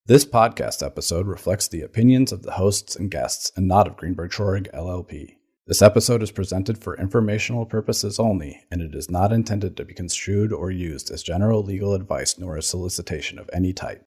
This podcast episode reflects the opinions of the hosts and guests and not of Greenberg Traurig LLP. This episode is presented for informational purposes only, and it is not intended to be construed or used as general legal advice nor a solicitation of any type.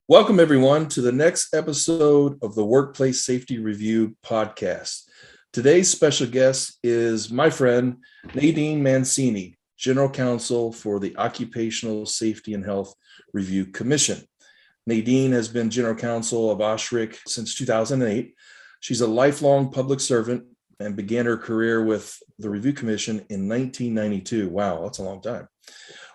Welcome, everyone, to the next episode of the Workplace Safety Review podcast. Today's special guest is my friend, Nadine Mancini, General Counsel for the Occupational Safety and Health Review Commission. Nadine has been General Counsel of OSHRC since 2008. She's a lifelong public servant and began her career with the Review Commission in 1992. Wow, that's a long time.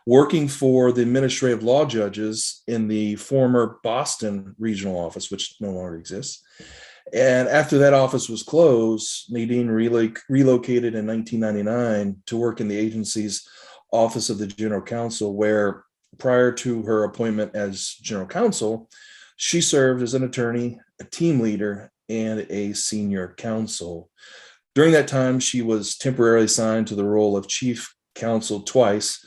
Working for the administrative law judges in the former Boston regional office, which no longer exists. And after that office was closed, Nadine relocated in 1999 to work in the agency's Office of the General Counsel, where prior to her appointment as General Counsel, she served as an attorney, a team leader, and a senior counsel. During that time, she was temporarily assigned to the role of Chief Counsel twice.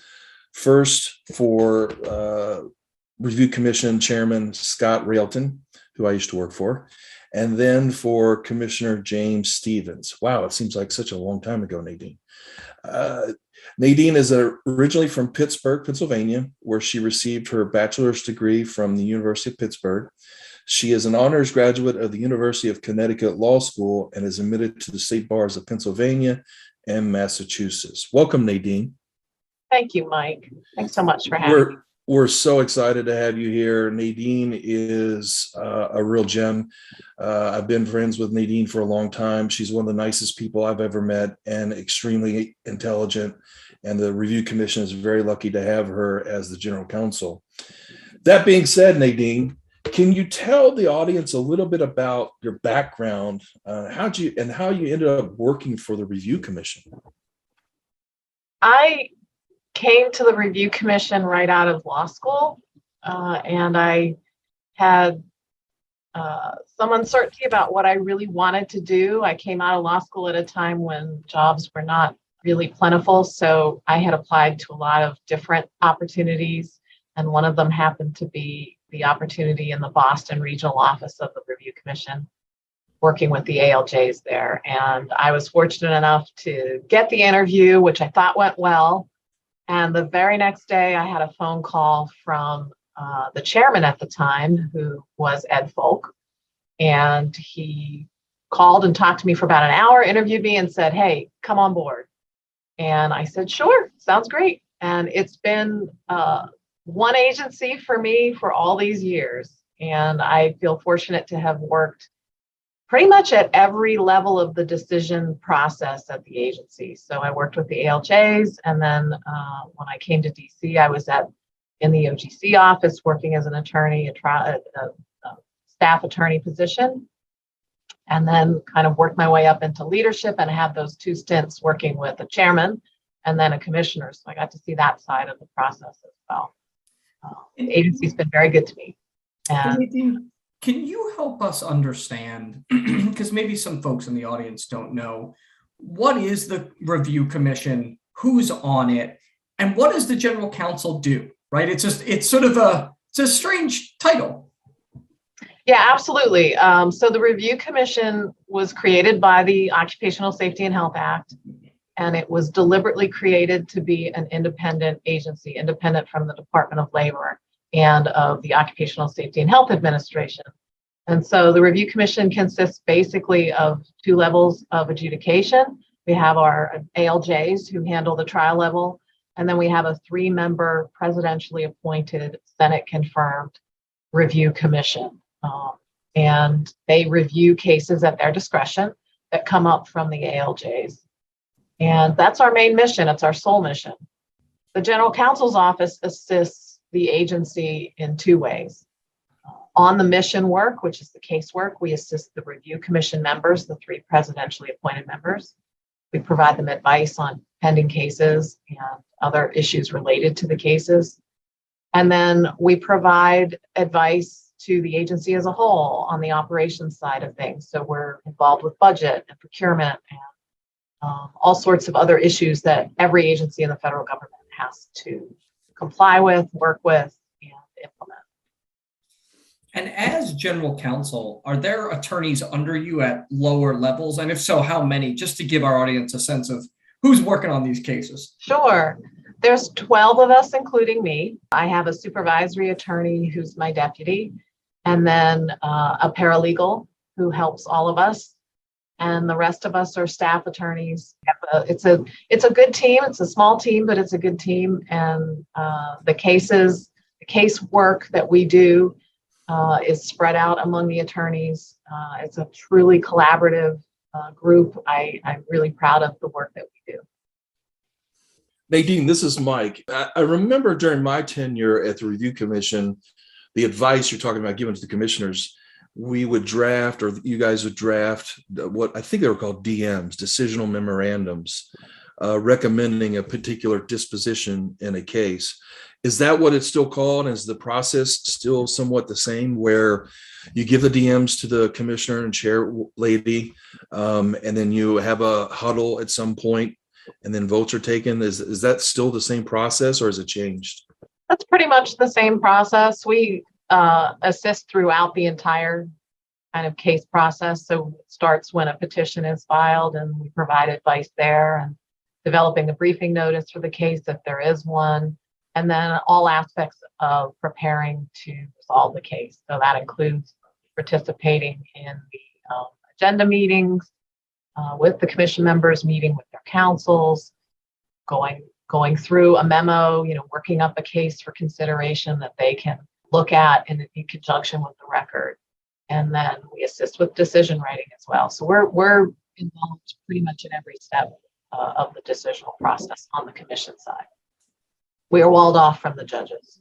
First for Review Commission Chairman Scott Railton, who I used to work for, and then for Commissioner James Stevens. Wow, it seems like such a long time ago, Nadine. Nadine is originally from Pittsburgh, Pennsylvania, where she received her bachelor's degree from the University of Pittsburgh. She is an honors graduate of the University of Connecticut Law School and is admitted to the state bars of Pennsylvania and Massachusetts. Welcome, Nadine. Thank you, Mike. Thanks so much for having me. We're so excited to have you here. Nadine is a real gem. I've been friends with Nadine for a long time. She's one of the nicest people I've ever met and extremely intelligent. And the Review Commission is very lucky to have her as the General Counsel. That being said, Nadine, can you tell the audience a little bit about your background, how you ended up working for the Review Commission? I came to the Review Commission right out of law school, and I had some uncertainty about what I really wanted to do. I came out of law school at a time when jobs were not really plentiful, so I had applied to a lot of different opportunities, and one of them happened to be the opportunity in the Boston regional office of the Review Commission, working with the ALJs there. And I was fortunate enough to get the interview, which I thought went well. And the very next day, I had a phone call from the chairman at the time, who was Ed Folk. And he called and talked to me for about an hour, interviewed me, and said, "Hey, come on board." And I said, "Sure, sounds great." And it's been one agency for me for all these years. And I feel fortunate to have worked pretty much at every level of the decision process at the agency. So I worked with the ALJs, and then when I came to DC, I was in the OGC office working as an attorney, a staff attorney position, and then kind of worked my way up into leadership and had those two stints working with a chairman and then a commissioner. So I got to see that side of the process as well. The agency's been very good to me. And can you help us understand, because maybe some folks in the audience don't know, what is the Review Commission, who's on it, and what does the General Counsel do, right? It's a strange title. Yeah, absolutely. So the Review Commission was created by the Occupational Safety and Health Act, and it was deliberately created to be an independent agency, independent from the Department of Labor and of the Occupational Safety and Health Administration. And so the Review Commission consists basically of two levels of adjudication. We have our ALJs who handle the trial level, and then we have a 3-member presidentially appointed Senate-confirmed Review Commission. And they review cases at their discretion that come up from the ALJs. And that's our main mission. It's our sole mission. The General Counsel's office assists the agency in two ways. On the mission work, which is the casework, we assist the Review Commission members, the 3 presidentially appointed members. We provide them advice on pending cases and other issues related to the cases. And then we provide advice to the agency as a whole on the operations side of things. So we're involved with budget and procurement and all sorts of other issues that every agency in the federal government has to comply with, work with, and implement. And as general counsel, are there attorneys under you at lower levels? And if so, how many? Just to give our audience a sense of who's working on these cases. Sure. There's 12 of us, including me. I have a supervisory attorney who's my deputy, and then a paralegal who helps all of us. And the rest of us are staff attorneys. It's a good team. It's a small team, but it's a good team. And the case work that we do is spread out among the attorneys. It's a truly collaborative group. I'm really proud of the work that we do. Nadine, this is Mike. I remember during my tenure at the Review Commission, the advice you're talking about given to the commissioners, we would draft, or you guys would draft, what I think they were called DMs, decisional memorandums, recommending a particular disposition in a case. Is that what it's still called? Is the process still somewhat the same, where you give the DMs to the commissioner and chair lady, and then you have a huddle at some point, and then votes are taken? Is that still the same process, or has it changed? That's pretty much the same process. We assist throughout the entire kind of case process. So it starts when a petition is filed, and we provide advice there, and developing the briefing notice for the case if there is one, and then all aspects of preparing to resolve the case. So that includes participating in the agenda meetings with the commission members, meeting with their counsels, going through a memo, working up a case for consideration that they can look at in conjunction with the record. And then we assist with decision writing as well. So we're involved pretty much in every step of the decisional process on the commission side. We are walled off from the judges.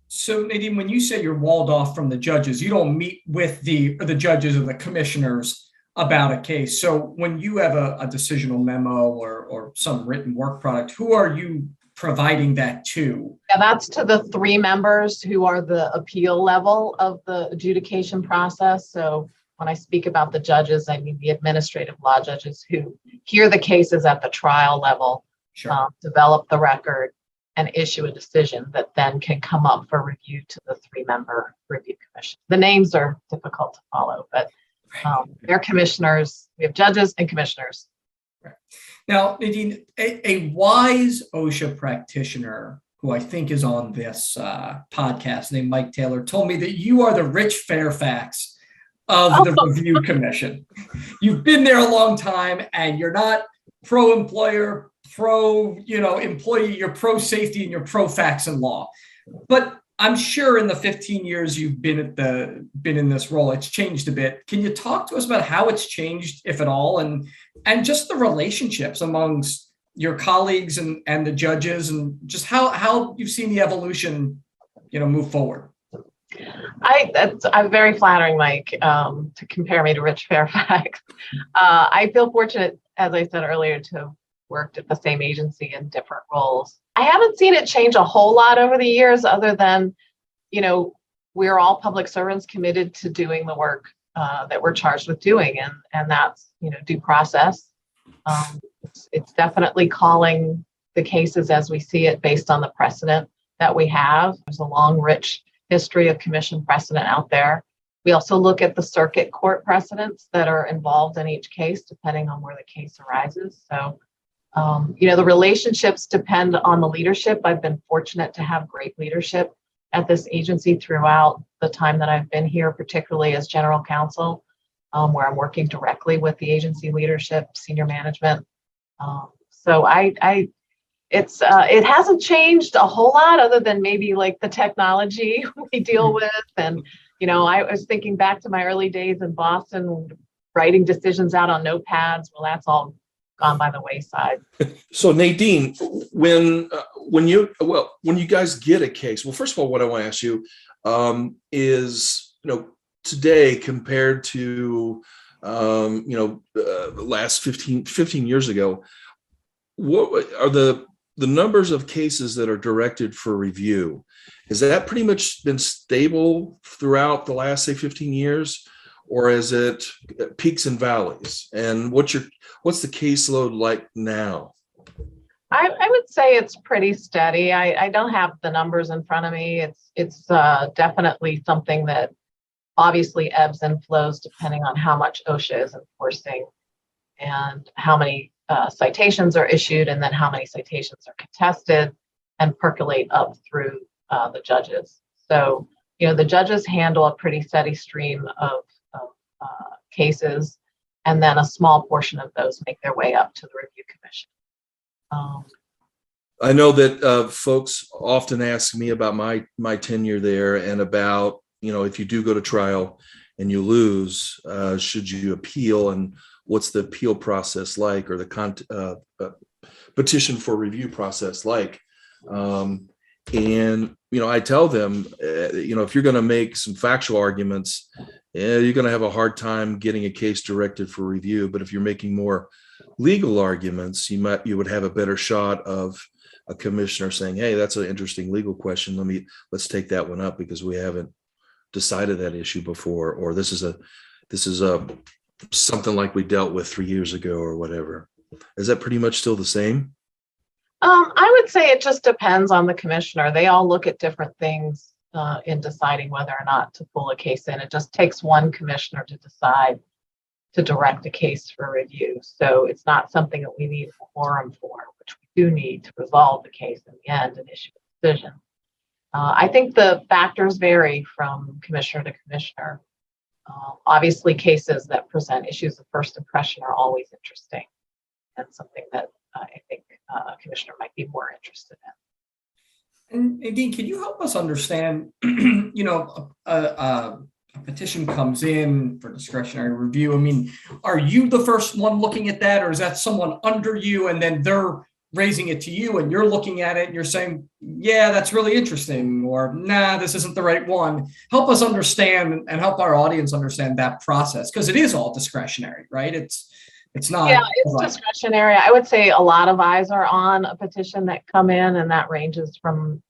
So Nadine, when you say you're walled off from the judges, you don't meet with the judges or the commissioners about a case. So when you have a decisional memo or some written work product, who are you providing that to? Yeah, that's to the 3 members who are the appeal level of the adjudication process. So when I speak about the judges, I mean the administrative law judges who hear the cases at the trial level, Sure. Develop the record, and issue a decision that then can come up for review to the 3-member review commission. The names are difficult to follow, but they're commissioners. We have judges and commissioners. Right. Now, Nadine, a wise OSHA practitioner who I think is on this podcast named Mike Taylor told me that you are the Rich Fairfax of the Review Commission. You've been there a long time, and you're not pro-employer, pro-employee, you're pro-safety, and you're pro-facts and law. But I'm sure in the 15 years you've been in this role, it's changed a bit. Can you talk to us about how it's changed, if at all, and just the relationships amongst your colleagues and the judges, and just how you've seen the evolution, move forward? I'm very flattering, Mike, to compare me to Rich Fairfax. I feel fortunate, as I said earlier, to have worked at the same agency in different roles. I haven't seen it change a whole lot over the years, other than, we're all public servants committed to doing the work that we're charged with doing, and that's, due process. It's definitely calling the cases as we see it based on the precedent that we have. There's a long, rich history of commission precedent out there. We also look at the circuit court precedents that are involved in each case, depending on where the case arises. So, the relationships depend on the leadership. I've been fortunate to have great leadership at this agency throughout the time that I've been here, particularly as general counsel, where I'm working directly with the agency leadership, senior management. So it hasn't changed a whole lot, other than maybe like the technology we deal with. And, I was thinking back to my early days in Boston, writing decisions out on notepads. Well, that's all gone by the wayside. So Nadine, when you guys get a case, well, first of all, what I want to ask you is, today compared to the last 15 years ago. What are the numbers of cases that are directed for review? Has that pretty much been stable throughout the last, say, 15 years? Or is it peaks and valleys? And what's the caseload like now? I would say it's pretty steady. I don't have the numbers in front of me. It's definitely something that obviously ebbs and flows depending on how much OSHA is enforcing and how many citations are issued, and then how many citations are contested and percolate up through the judges. So, the judges handle a pretty steady stream of cases, and then a small portion of those make their way up to the review commission. I know that folks often ask me about my tenure there, and about, if you do go to trial and you lose, should you appeal, and what's the appeal process like, or the petition for review process like? And I tell them, if you're going to make some factual arguments, you're going to have a hard time getting a case directed for review. But if you're making more legal arguments, you would have a better shot of a commissioner saying, "Hey, that's an interesting legal question. Let's take that one up because we haven't decided that issue before," or this is a something like we dealt with 3 years ago, or whatever. Is that pretty much still the same? I would say it just depends on the commissioner. They all look at different things in deciding whether or not to pull a case in. It just takes one commissioner to decide to direct a case for review. So it's not something that we need a quorum for, which we do need to resolve the case in the end and issue a decision. I think the factors vary from commissioner to commissioner. Obviously, cases that present issues of first impression are always interesting, and something that I think a commissioner might be more interested in. And Nadine, can you help us understand, a petition comes in for discretionary review. I mean, are you the first one looking at that, or is that someone under you and then they're raising it to you and you're looking at it and you're saying, yeah, that's really interesting, or nah, this isn't the right one? Help us understand and help our audience understand that process, because it is all discretionary, right? It's not. Yeah, it's discretionary. I would say a lot of eyes are on a petition that come in, and that ranges from,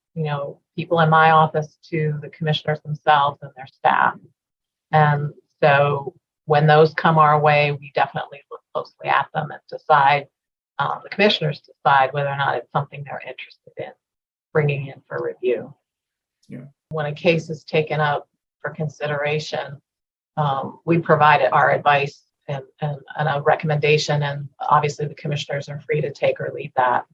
people in my office to the commissioners themselves and their staff. And so when those come our way, we definitely look closely at them and decide, the commissioners decide whether or not it's something they're interested in bringing in for review. Yeah. When a case is taken up for consideration, we provide our advice and a recommendation, and obviously the commissioners are free to take or leave that.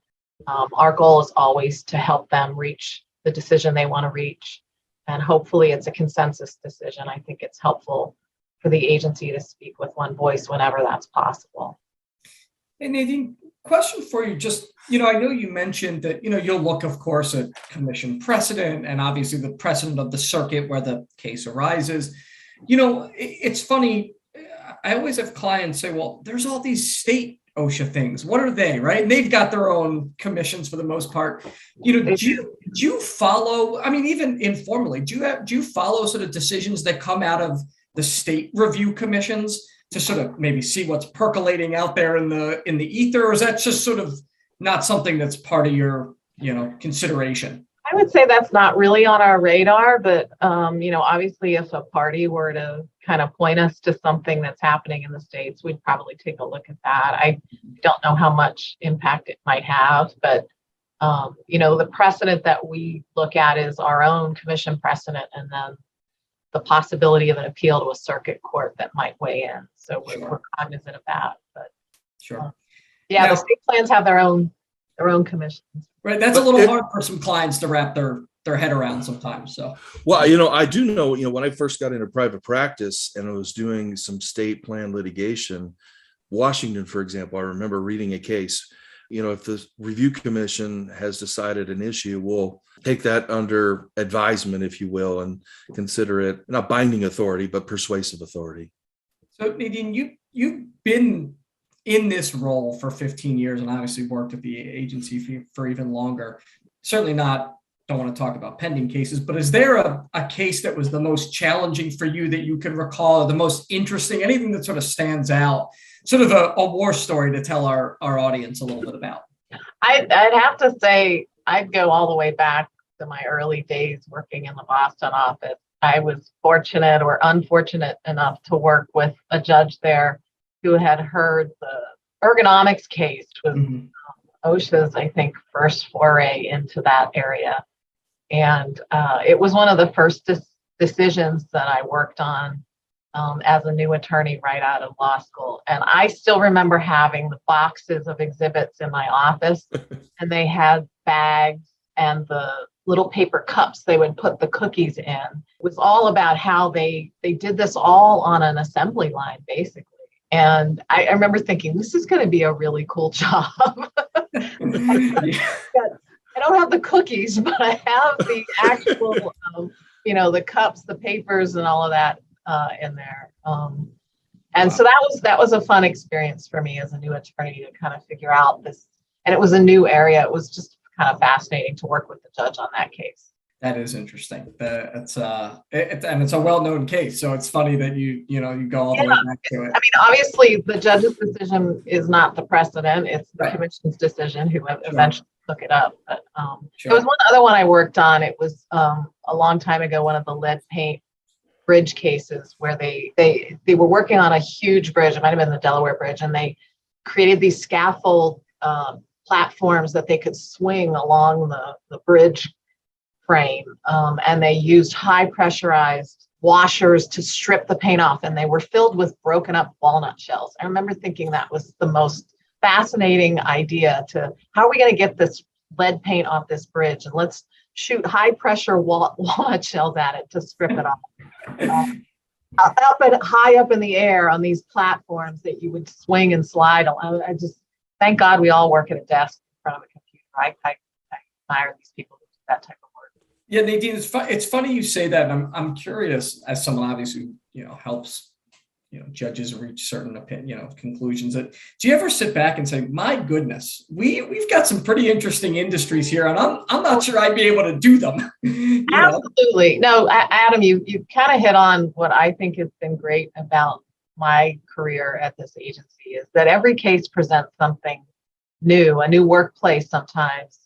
Our goal is always to help them reach the decision they want to reach, and hopefully it's a consensus decision. I think it's helpful for the agency to speak with one voice whenever that's possible. And Nadine, question for you, just, I know you mentioned that, you'll look, of course, at commission precedent and obviously the precedent of the circuit where the case arises. It's funny, I always have clients say, well, there's all these state OSHA things. What are they, right? And they've got their own commissions for the most part. Do you follow, I mean, even informally, do you follow sort of decisions that come out of the state review commissions to sort of maybe see what's percolating out there in the ether? Or is that just sort of not something that's part of your, consideration? I would say that's not really on our radar, but obviously if a party were to kind of point us to something that's happening in the States, we'd probably take a look at that. I don't know how much impact it might have, but the precedent that we look at is our own commission precedent, and then the possibility of an appeal to a circuit court that might weigh in. So we're cognizant of that. But sure. Yeah, the state plans have their own commissions. Right. That's a little hard for some clients to wrap their head around sometimes. So, well, I do know, when I first got into private practice and I was doing some state plan litigation, Washington, for example, I remember reading a case, if the review commission has decided an issue, we'll take that under advisement, if you will, and consider it not binding authority, but persuasive authority. So Nadine, you've been in this role for 15 years and obviously worked at the agency for even longer. Certainly not don't want to talk about pending cases, but is there a case that was the most challenging for you that you can recall, or the most interesting, anything that sort of stands out, sort of a war story to tell our audience a little bit about? I'd have to say I'd go all the way back to my early days working in the Boston office. I was fortunate or unfortunate enough to work with a judge there who had heard the ergonomics case, was OSHA's, I think, first foray into that area. And it was one of the first decisions that I worked on as a new attorney right out of law school. And I still remember having the boxes of exhibits in my office, and they had bags and the little paper cups they would put the cookies in. It was all about how they did this all on an assembly line, basically. And I remember thinking, this is going to be a really cool job. I don't have the cookies, but I have the actual, the cups, the papers, and all of that in there. And so that was a fun experience for me as a new attorney to kind of figure out this. And it was a new area. It was just kind of fascinating to work with the judge on that case. That is interesting. It's and it's a well-known case, so it's funny that you go all the way back to it. I mean, obviously, the judge's decision is not the precedent; it's the commission's decision, who eventually took it up. But there was one other one I worked on. It was a long time ago, one of the lead paint bridge cases where they were working on a huge bridge. It might have been the Delaware Bridge, and they created these scaffold platforms that they could swing along the bridge frame, and they used high pressurized washers to strip the paint off, and they were filled with broken up walnut shells. I remember thinking that was the most fascinating idea, to how are we going to get this lead paint off this bridge, and let's shoot high pressure walnut shells at it to strip it off. High up in the air on these platforms that you would swing and slide. I just, thank God we all work at a desk in front of a computer. I admire these people who do that type of work. Yeah, Nadine, it's funny you say that. I'm curious, as someone obviously helps judges reach certain conclusions. That do you ever sit back and say, my goodness, we've got some pretty interesting industries here, and I'm not sure I'd be able to do them. Absolutely. No, Adam, you kind of hit on what I think has been great about my career at this agency, is that every case presents something new, a new workplace. Sometimes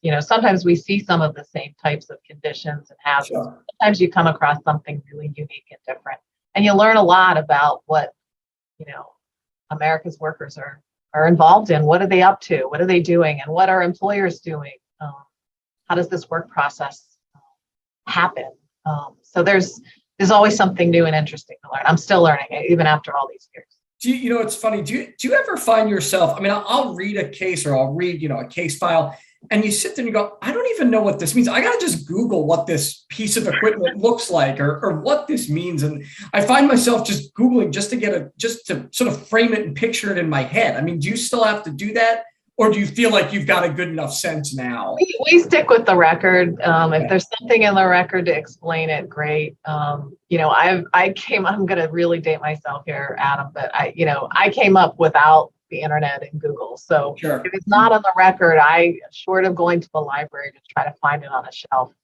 we see some of the same types of conditions and hazards. Sure. Sometimes you come across something really unique and different, and you learn a lot about what America's workers are involved in. What are they up to? What are they doing? And what are employers doing? How does this work process happen? So there's always something new and interesting to learn. I'm still learning it, even after all these years. It's funny. Do you ever find yourself, I mean, I'll read a case, or I'll read, a case file, and you sit there and you go, I don't even know what this means. I got to just Google what this piece of equipment looks like, or what this means. And I find myself just Googling just to sort of frame it and picture it in my head. I mean, do you still have to do that? Or do you feel like you've got a good enough sense now? We stick with the record. If there's something in the record to explain it, great. I'm going to really date myself here, Adam, but I came up without the internet and Google. So If it's not on the record, short of going to the library to try to find it on a shelf,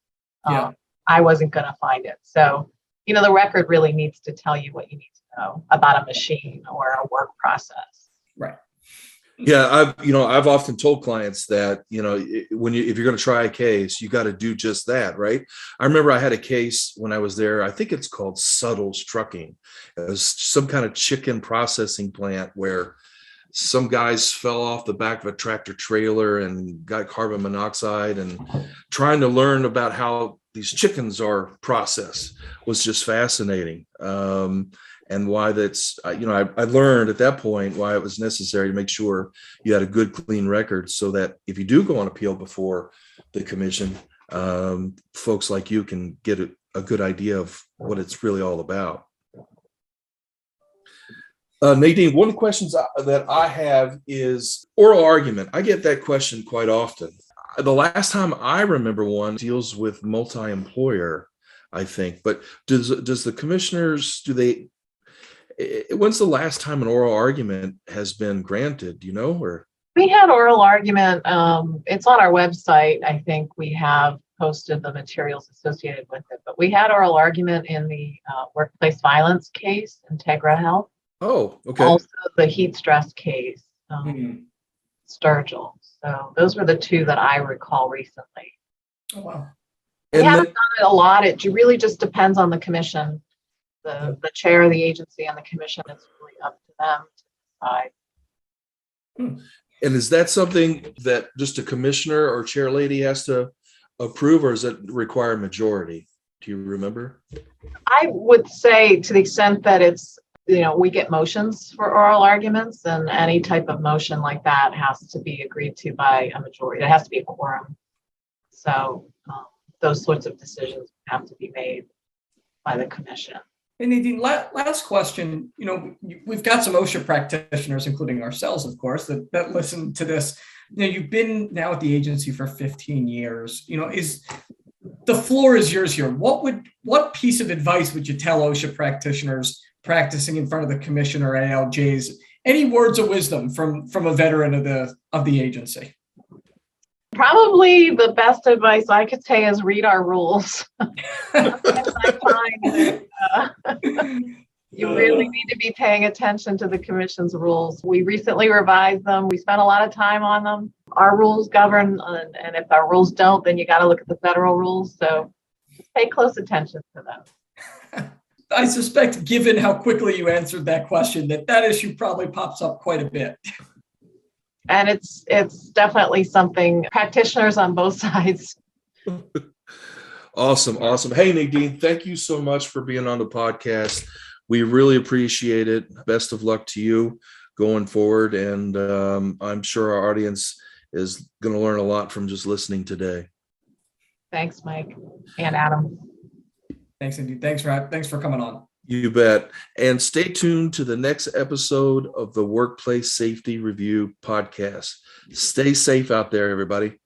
I wasn't going to find it. So, the record really needs to tell you what you need to know about a machine or a work process. Right. Yeah, I've often told clients that, if you're going to try a case, you got to do just that, right? I remember I had a case when I was there. I think it's called Suttles Trucking. It was some kind of chicken processing plant where some guys fell off the back of a tractor trailer and got carbon monoxide, and trying to learn about how these chickens are processed was just fascinating. And why that's, I learned at that point why it was necessary to make sure you had a good, clean record, so that if you do go on appeal before the commission, folks like you can get a good idea of what it's really all about. Nadine, one of the questions that I have is oral argument. I get that question quite often. The last time I remember one deals with multi-employer, I think, but does the commissioners, when's the last time an oral argument has been granted? Or? We had oral argument. It's on our website. I think we have posted the materials associated with it. But we had oral argument in the workplace violence case, Integra Health. Oh, okay. Also the heat stress case, Mhm. Sturgill. So those were the two that I recall recently. Oh, wow. We And haven't then- done it a lot. It really just depends on the commission. The chair of the agency and the commission, it's really up to them to decide. And is that something that just a commissioner or chair lady has to approve, or does it require a majority? Do you remember? I would say to the extent that it's, we get motions for oral arguments, and any type of motion like that has to be agreed to by a majority. It has to be a quorum. So those sorts of decisions have to be made by the commission. And Nadine, last question. We've got some OSHA practitioners, including ourselves, of course, that listen to this. You've been now at the agency for 15 years. The floor is yours here. What piece of advice would you tell OSHA practitioners practicing in front of the commission or ALJs? Any words of wisdom from a veteran of the agency? Probably the best advice I could say is read our rules. Sometimes I find that you really need to be paying attention to the commission's rules. We recently revised them. We spent a lot of time on them. Our rules govern, and if our rules don't, then you got to look at the federal rules. So just pay close attention to them. I suspect, given how quickly you answered that question, that issue probably pops up quite a bit. And it's definitely something practitioners on both sides. Awesome. Hey, Nadine, thank you so much for being on the podcast. We really appreciate it. Best of luck to you going forward. And I'm sure our audience is going to learn a lot from just listening today. Thanks, Mike and Adam. Thanks, Nadine. Thanks for coming on. You bet. And stay tuned to the next episode of the Workplace Safety Review podcast. Stay safe out there, everybody.